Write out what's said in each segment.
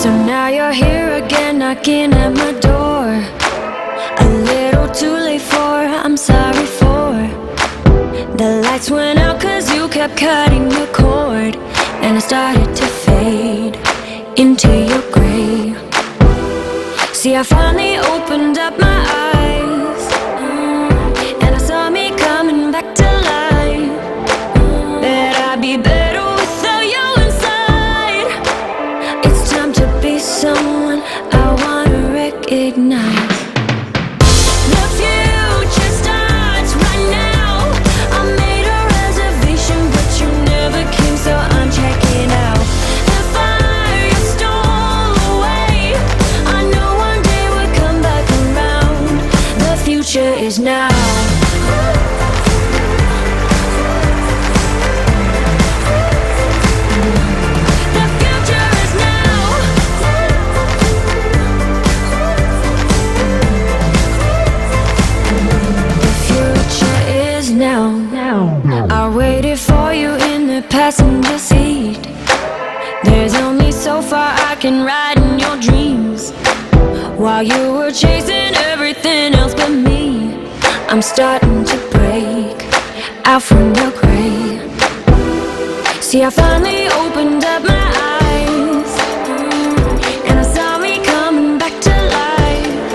So now you're here again, knocking at my door. A little too late for, I'm sorry for. The lights went out cause you kept cutting the cord, and I started to fade into your gray. See, I finally opened up my eyes, and I saw me coming back to life. That I'd be better without you inside. It's time to be someone I wanna recognize. The future starts right now. I made a reservation, but you never came, so I'm checking out. The fire you stole away, I know one day we'll come back around. The future is now. I waited for you in the passenger seat. There's only so far I can ride in your dreams. While you were chasing everything else but me, I'm starting to break out from your gray. See, I finally opened up my eyes, and I saw me coming back to life.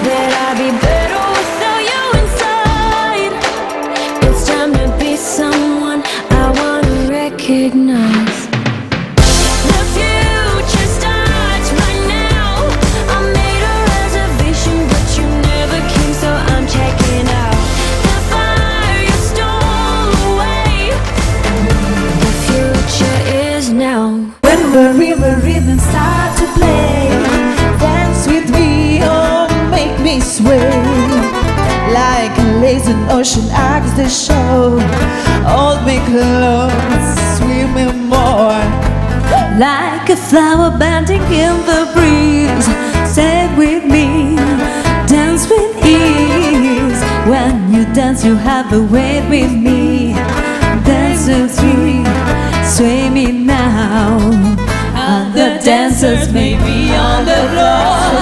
That I'd be better without you inside. It's time to be someone I wanna recognize. The future starts right now. I made a reservation, but you never came, so I'm checking out. The fire you stole away, the future is now. When the river rhythm start to play, dance with me or make me sway. Like a lazy ocean acts the show. Hold me close, swim me more. Like a flower bending in the breeze, stay with me, dance with ease. When you dance you have a way with me. Dance with me, sway me now. Other dancers may be on the floor.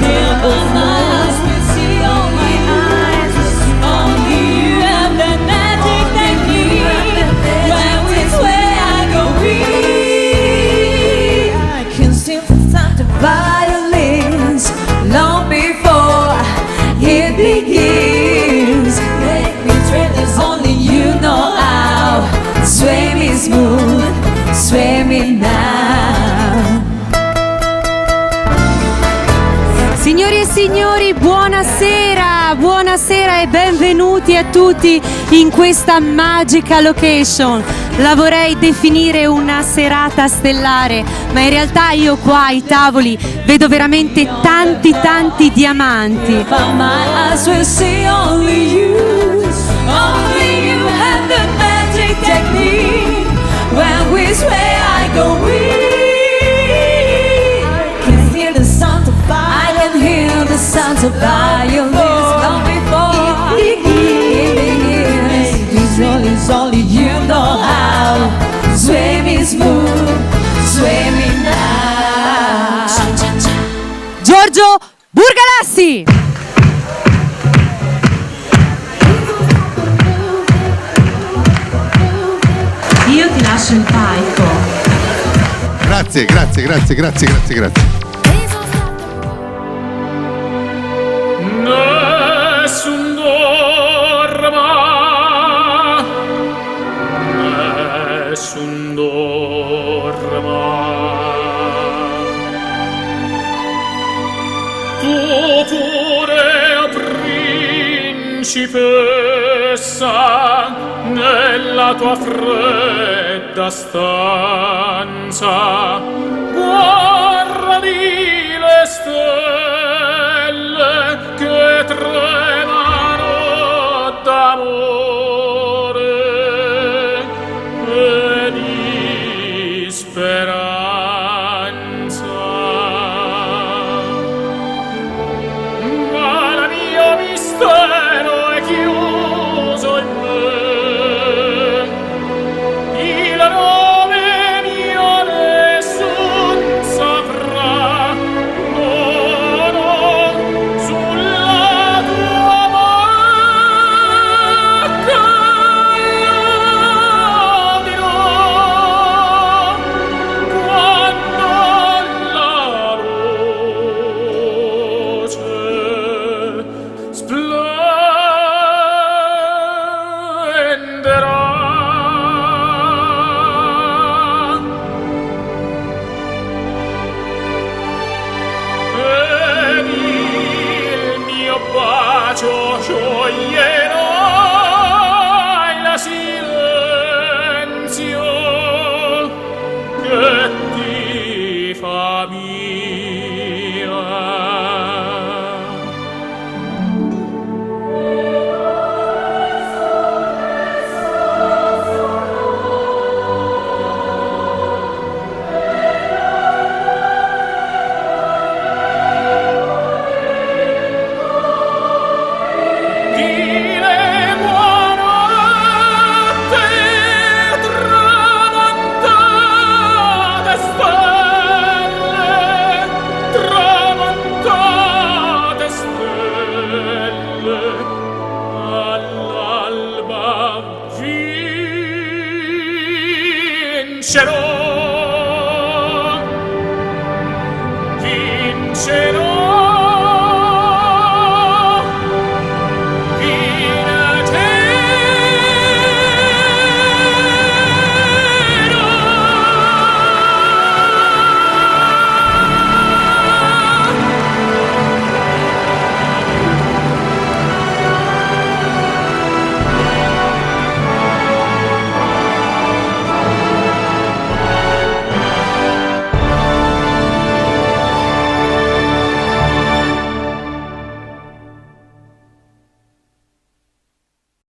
Here but my eyes will see all my eyes. Only you have the magic technique. When we sway I go weak. I can still sound the violins long before it begins. Make me dream, there's only you know how. Sway me smooth, sway me now. Signori e signori, buonasera, buonasera e benvenuti a tutti in questa magica location. La vorrei definire una serata stellare, ma in realtà io qua ai tavoli vedo veramente tanti diamanti. My eyes will see only you have the magic technique. When we sway I go weak. I can hear the sound of fire. I can hear the sound of violins long before it begins. It's only you know how. Sway me smooth, sway me now. Giorgio Burgalassi! Io ti lascio il palco. Grazie. Nessun dorma, nessun dorma. Tu pure, o principessa, nella tua fredda stanza, guardami